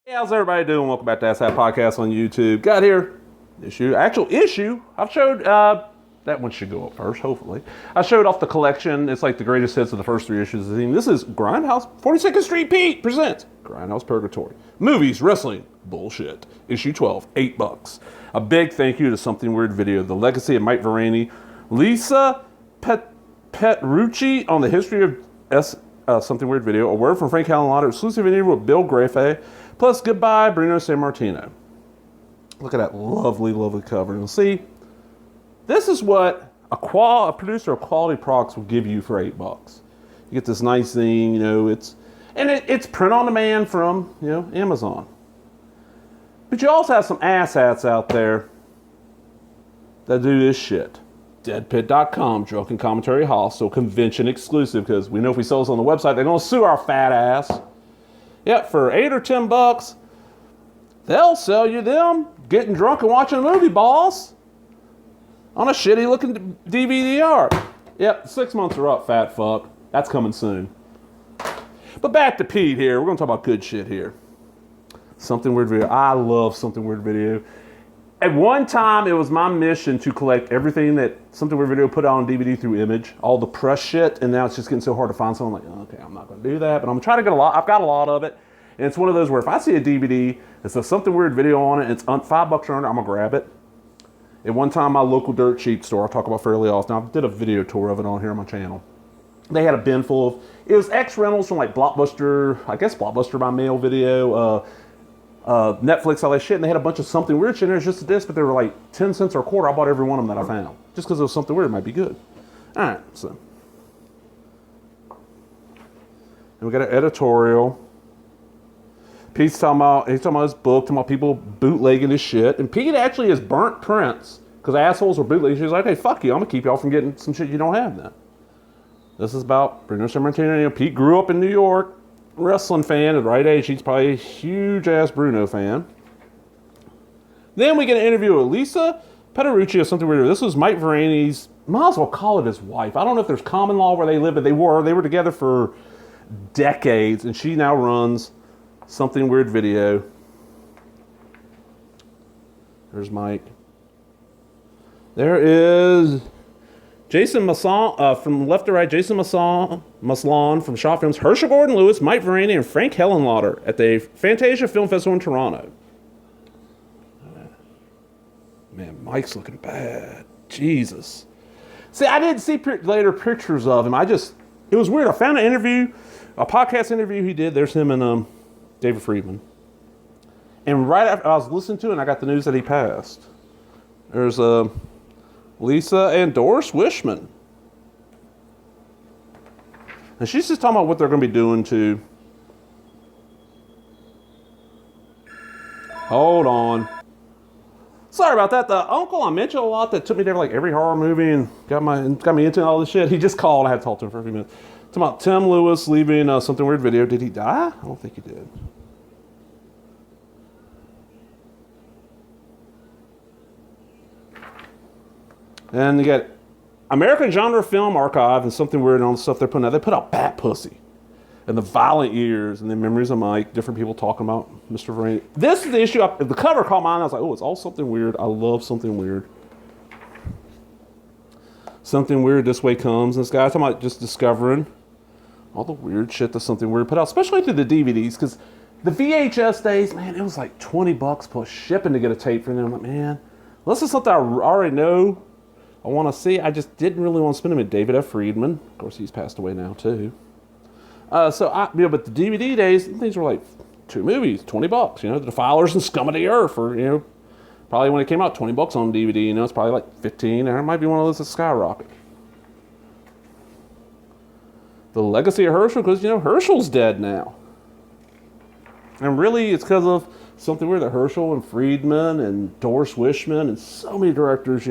Hey, how's everybody doing? Welcome back to Ask That Podcast on YouTube. Got here, actual issue. I've showed, that one should go up first, hopefully. I showed off the collection. It's like the greatest hits of the first 3 issues of the team. This is Grindhouse, 42nd Street Pete presents Grindhouse Purgatory. Movies, wrestling, bullshit. Issue 12, $8. A big thank you to Something Weird Video, The Legacy of Mike Varani, Lisa Petrucci on the history of Something Weird Video, a word from Frank Allen, exclusive interview with Bill Graffe, plus Goodbye, Bruno Sammartino. Look at that lovely, lovely cover. And see, this is what a producer of quality products will give you for $8. You get this nice thing, it's print on demand from, Amazon. But you also have some asshats out there that do this shit. Deadpit.com, Drunken Commentary Hostile, convention exclusive, because we know if we sell this on the website, they're going to sue our fat ass. Yep, for $8 or $10, they'll sell you them getting drunk and watching a movie, boss, on a shitty looking DVD-R. Yep, 6 months are up, fat fuck. That's coming soon. But back to Pete here. We're going to talk about good shit here. Something Weird Video. I love Something Weird Video. At one time, it was my mission to collect everything that Something Weird Video put out on DVD through Image, all the press shit, and now it's just getting so hard to find something. I'm like, okay, I'm not going to do that, but I'm trying to get a lot. I've got a lot of it, and it's one of those where if I see a DVD that says Something Weird Video on it, and it's $5 or under, I'm going to grab it. At one time, my local dirt cheap store, I talk about fairly often, I did a video tour of it on here on my channel. They had a bin full of, it was ex-rentals from like Blockbuster, I guess Blockbuster by mail video, Netflix, all that shit, and they had a bunch of Something Weird shit in there. It's just a disc, but they were like 10 cents or a quarter. I bought every one of them that I found. Just because it was Something Weird, it might be good. Alright, so. And we got an editorial. Pete's talking about his book, talking about people bootlegging his shit. And Pete actually has burnt prints because assholes are bootlegging. He's like, hey, fuck you, I'm going to keep y'all from getting some shit you don't have then. This is about Bruno Sammartino. Pete grew up in New York. Wrestling fan at the right age. He's probably a huge ass Bruno fan. Then we get an interview with Lisa Petrucci of Something Weird. This was Mike Varani's, might as well call it his wife. I don't know if there's common law where they live, but they were together for decades, and she now runs Something Weird Video. There's Mike. There is Jason Masson, from left to right, Jason Maslon from Shaw Films, Herschel Gordon Lewis, Mike Varani, and Frank Hellenlauder at the Fantasia Film Festival in Toronto. Man, Mike's looking bad. Jesus. See, I didn't see later pictures of him. It was weird. I found an interview, a podcast interview he did. There's him and David Friedman. And right after I was listening to it, and I got the news that he passed. There's Lisa and Doris Wishman. And she's just talking about what they're going to be doing to... Hold on. Sorry about that. The uncle I mentioned a lot that took me to like every horror movie and got me into all this shit, he just called. I had to talk to him for a few minutes. Talking about Tim Lewis leaving Something Weird Video. Did he die? I don't think he did. And you got American Genre Film Archive and Something Weird and all the stuff they're putting out. They put out Bat Pussy and The Violent Years and then Memories of Mike, different people talking about Mr. Varani. This is the issue. The cover caught my eye. I was like, oh, it's all Something Weird. I love Something Weird. Something Weird This Way Comes. And this guy talking about just discovering all the weird shit that Something Weird put out, especially through the DVDs, because the VHS days, man, it was like $20 plus shipping to get a tape from them. I'm like, man, this is something I already know. I want to see. I just didn't really want to spend them with David F. Friedman. Of course, he's passed away now too. But the DVD days, things were like 2 movies, $20. The Defilers and Scum of the Earth, or probably when it came out, $20 on DVD. It's probably like 15, or it might be one of those that skyrocket. The Legacy of Herschel, because Herschel's dead now, and really it's because of Something Weird that Herschel and Friedman and Doris Wishman and so many directors,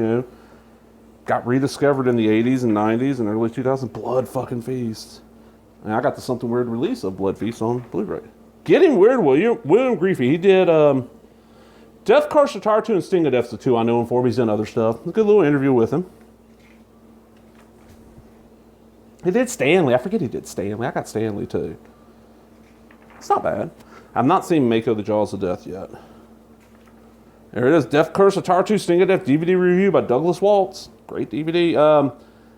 got rediscovered in the 80s and 90s and early 2000s. Blood fucking Feast. And I got the Something Weird release of Blood Feast on Blu-ray. Getting Weird, William Griefey. He did Death Car Satire 2 and Sting of Death's the 2 I know him for, but he's done other stuff. A good little interview with him. He did Stanley. I forget he did Stanley. I got Stanley too. It's not bad. I've not seen Mako the Jaws of Death yet. There it is. Death Curse of Tartu Sting of Death DVD review by Douglas Waltz. Great DVD.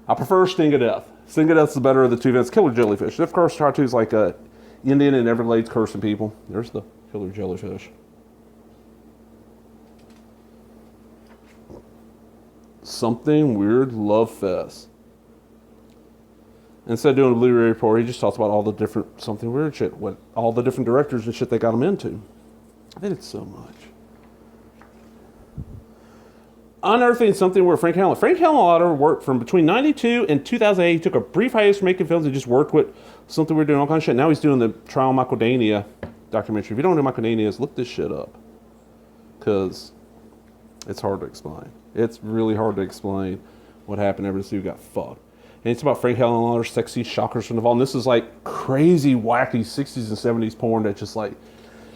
I prefer Sting of Death. Sting of Death's the better of the two events. Killer Jellyfish. Death Curse of Tartu is like a Indian and Everglades cursing people. There's the Killer Jellyfish. Something Weird Love Fest. Instead of doing a Blu-ray report, he just talks about all the different Something Weird shit, what all the different directors and shit they got him into. I did so much. Unearthing Something Weird. Frank Hellman. Frank Hellman worked from between 92 and 2008. He took a brief hiatus from making films and just worked with Something Weird, doing all kinds of shit. Now he's doing the Trial of Michael Dania documentary. If you don't know who Michael Dania is, look this shit up. Because it's hard to explain. It's really hard to explain what happened. Everybody see who got fucked. And it's about Frank Hellman and all their sexy shockers from the vault. And this is like crazy, wacky 60s and 70s porn that just like,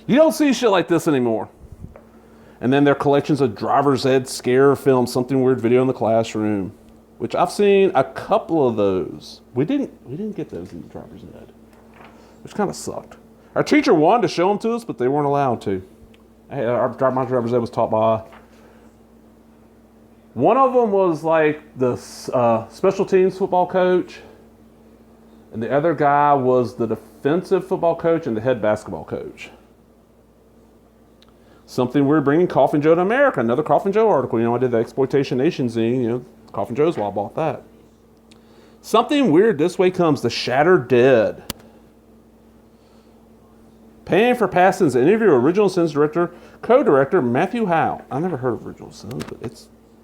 you don't see shit like this anymore. And then their collections of driver's ed scare films, Something Weird Video in the Classroom, which I've seen a couple of those. We didn't get those in the driver's ed, which kind of sucked. Our teacher wanted to show them to us, but they weren't allowed to. My driver's ed was taught by. One of them was like the special teams football coach, and the other guy was the defensive football coach and the head basketball coach. Something Weird Bringing Coffin Joe to America. Another Coffin Joe article. You know, I did the Exploitation Nation zine. You know, Coffin Joe's why I bought that. Something Weird This Way Comes. The Shattered Dead. Paying for Passing's interview. Original Sins director, co-director Matthew Howe. I never heard of Original Sins, but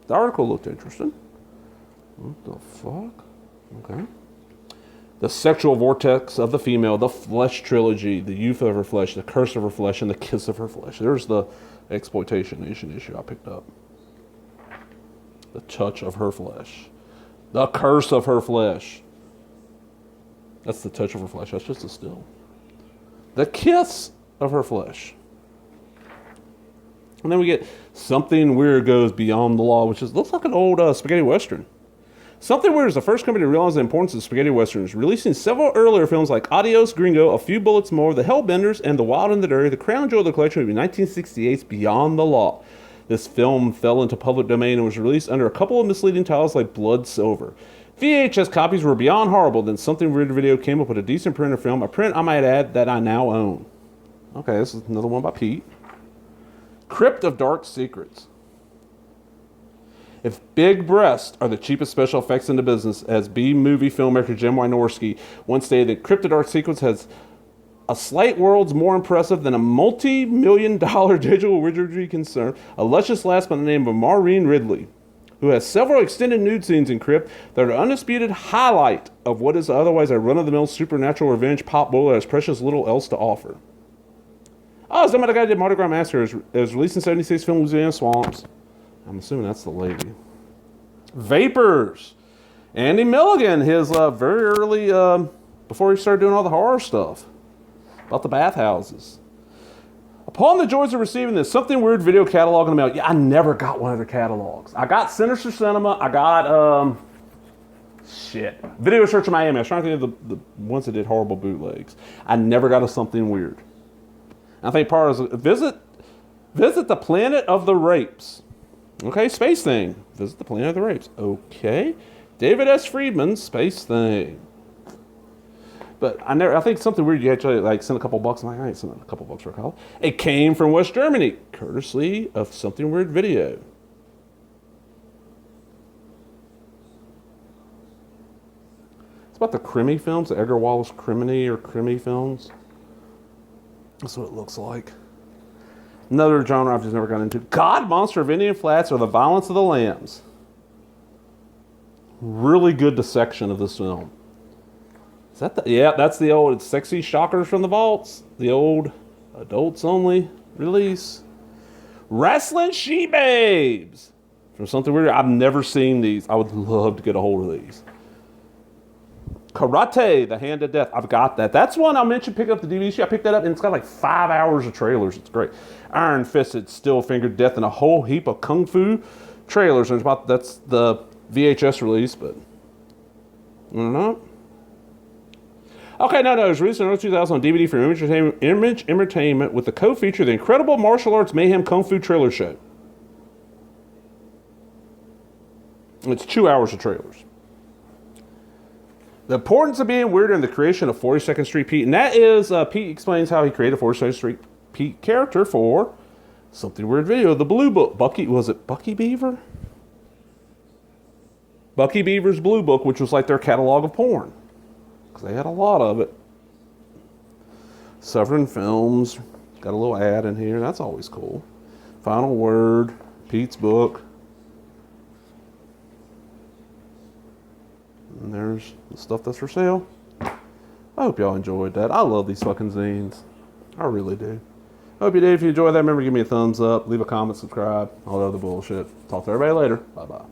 the article looked interesting. What the fuck? Okay. The Sexual Vortex of the Female, the Flesh Trilogy, the Youth of Her Flesh, the Curse of Her Flesh, and the Kiss of Her Flesh. There's the Exploitation Nation issue I picked up. The Touch of Her Flesh. The Curse of Her Flesh. That's the Touch of Her Flesh. That's just a still. The Kiss of Her Flesh. And then we get Something Weird Goes Beyond the Law, which looks like an old spaghetti western. Something Weird is the first company to realize the importance of spaghetti westerns, releasing several earlier films like Adios, Gringo, A Few Bullets More, The Hellbenders, and The Wild and the Dirty. The crown jewel of the collection would be 1968's Beyond the Law. This film fell into public domain and was released under a couple of misleading titles like Blood Silver. VHS copies were beyond horrible, then Something Weird Video came up with a decent print of film, a print I might add that I now own. Okay, this is another one by Pete. Crypt of Dark Secrets. If big breasts are the cheapest special effects in the business, as B-movie filmmaker Jim Wynorski once stated, that Crypt of Dark Secrets has a slight worlds more impressive than a multi-million-dollar digital wizardry concern, a luscious lass by the name of Maureen Ridley, who has several extended nude scenes in Crypt that are an undisputed highlight of what is otherwise a run-of-the-mill supernatural revenge pop boiler that has precious little else to offer. Oh, somebody guy did Mardi Gras Massacre. It was released in 76, film Louisiana Swamps. I'm assuming that's the lady. Vapors. Andy Milligan, his very early, before he started doing all the horror stuff. About the bathhouses. Upon the joys of receiving this Something Weird video catalog in the mail. Yeah, I never got one of their catalogs. I got Sinister Cinema. I got, Video Search of Miami. I was trying to think of the ones that did horrible bootlegs. I never got a Something Weird. I think part of it is visit the Planet of the Rapes. Okay, Space Thing. Visit the Planet of the Rapes. Okay. David S. Friedman, Space Thing. But I think Something Weird, you actually like send a couple bucks. I'm like, I ain't sending a couple bucks for a call. It came from West Germany, courtesy of Something Weird Video. It's about the Crimmy films, the Edgar Wallace Criminy or Crimmy films. That's what it looks like. Another genre I've just never gotten into. God Monster of Indian Flats or The Violence of the Lambs. Really good dissection of this film. Is that that's the old Sexy Shockers from the Vaults. The old adults only release. Wrestling She-Babes. From Something Weird. I've never seen these. I would love to get a hold of these. Karate, The Hand of Death. I've got that. That's one I mentioned picking up the DVD. I picked that up and it's got like 5 hours of trailers. It's great. Iron Fisted, Still Fingered Death, and a whole heap of Kung Fu trailers. And that's the VHS release, but I don't know. Okay, no, it was released in early 2000 on DVD for Image Entertainment with the co-feature The Incredible Martial Arts Mayhem Kung Fu Trailer Show. It's 2 hours of trailers. The importance of being weirder in the creation of 42nd Street Pete. And that is, Pete explains how he created 42nd Street Pete character for Something Weird Video, the Blue Book. Was it Bucky Beaver? Bucky Beaver's Blue Book, which was like their catalog of porn. Because they had a lot of it. Sovereign Films. Got a little ad in here. That's always cool. Final Word. Pete's book. And there's the stuff that's for sale. I hope y'all enjoyed that. I love these fucking zines. I really do. Hope you did. If you enjoyed that, remember to give me a thumbs up, leave a comment, subscribe, all the other bullshit. Talk to everybody later. Bye-bye.